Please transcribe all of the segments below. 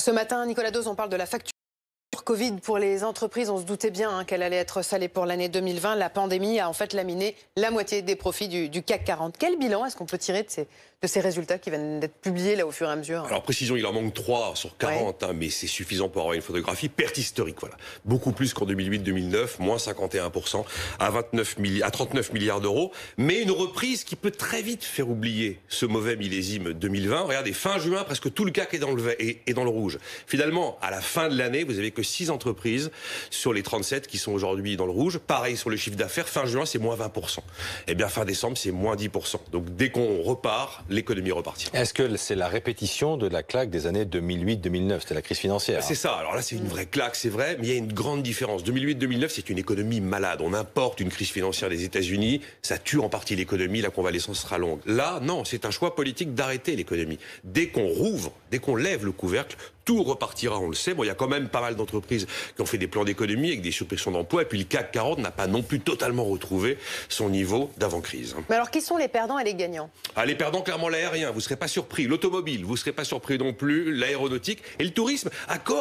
Ce matin, Nicolas Dose, on parle de la facture Covid pour les entreprises. On se doutait bien qu'elle allait être salée pour l'année 2020. La pandémie a en fait laminé la moitié des profits du CAC 40. Quel bilan est-ce qu'on peut tirer de ces résultats qui viennent d'être publiés là au fur et à mesure? Alors précision, il en manque 3 sur 40, mais c'est suffisant pour avoir une photographie. Perte historique, voilà. Beaucoup plus qu'en 2008-2009, moins 51%, à 39 milliards d'euros. Mais une reprise qui peut très vite faire oublier ce mauvais millésime 2020. Regardez, fin juin, presque tout le CAC est dans le rouge. Finalement, à la fin de l'année, vous avez que 6 entreprises sur les 37 qui sont aujourd'hui dans le rouge. Pareil sur le chiffre d'affaires, fin juin, c'est moins 20%. Eh bien, fin décembre, c'est moins 10%. Donc dès qu'on repart, l'économie repartira. Est-ce que c'est la répétition de la claque des années 2008-2009? C'était la crise financière. C'est ça. Alors là, c'est une vraie claque, c'est vrai, mais il y a une grande différence. 2008-2009, c'est une économie malade. On importe une crise financière des États-Unis, ça tue en partie l'économie, la convalescence sera longue. Là, non, c'est un choix politique d'arrêter l'économie. Dès qu'on rouvre, dès qu'on lève le couvercle, tout repartira, on le sait. Bon, il y a quand même pas mal d'entreprises qui ont fait des plans d'économie avec des suppressions d'emplois. Et puis le CAC 40 n'a pas non plus totalement retrouvé son niveau d'avant-crise. Mais alors, qui sont les perdants et les gagnants? Les perdants, clairement, l'aérien. Vous ne serez pas surpris. L'automobile, vous ne serez pas surpris non plus. L'aéronautique et le tourisme.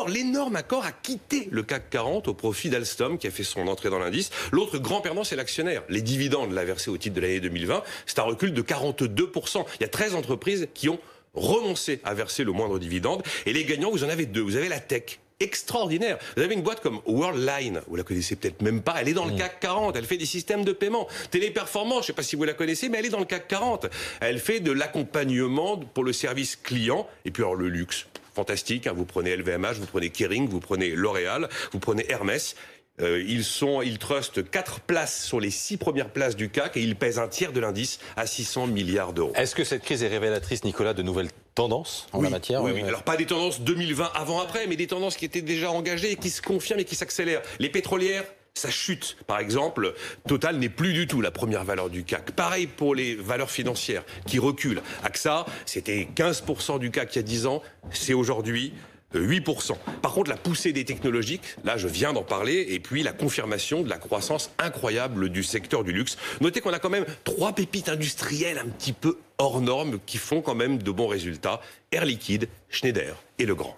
L'énorme accord a quitté le CAC 40 au profit d'Alstom qui a fait son entrée dans l'indice. L'autre grand perdant, c'est l'actionnaire. Les dividendes, là, versés au titre de l'année 2020, c'est un recul de 42%. Il y a 13 entreprises qui ont renoncé à verser le moindre dividende. Et les gagnants, vous en avez 2. Vous avez la tech. Extraordinaire. Vous avez une boîte comme Worldline, vous la connaissez peut-être même pas, elle est dans le CAC 40, elle fait des systèmes de paiement. Téléperformance, je ne sais pas si vous la connaissez, mais elle est dans le CAC 40. Elle fait de l'accompagnement pour le service client, et puis alors le luxe. Fantastique, hein, vous prenez LVMH, vous prenez Kering, vous prenez L'Oréal, vous prenez Hermès. Ils trustent 4 places sur les 6 premières places du CAC et ils pèsent un tiers de l'indice à 600 milliards d'euros. Est-ce que cette crise est révélatrice, Nicolas, de nouvelles tendances en la matière? Oui. Alors pas des tendances 2020 avant-après, mais des tendances qui étaient déjà engagées et qui se confirment et qui s'accélèrent. Les pétrolières, ça chute. Par exemple, Total n'est plus du tout la première valeur du CAC. Pareil pour les valeurs financières qui reculent. AXA, c'était 15% du CAC il y a 10 ans, c'est aujourd'hui 8%. Par contre, la poussée des technologiques, là je viens d'en parler, et puis la confirmation de la croissance incroyable du secteur du luxe. Notez qu'on a quand même 3 pépites industrielles un petit peu hors normes qui font quand même de bons résultats. Air Liquide, Schneider et Legrand.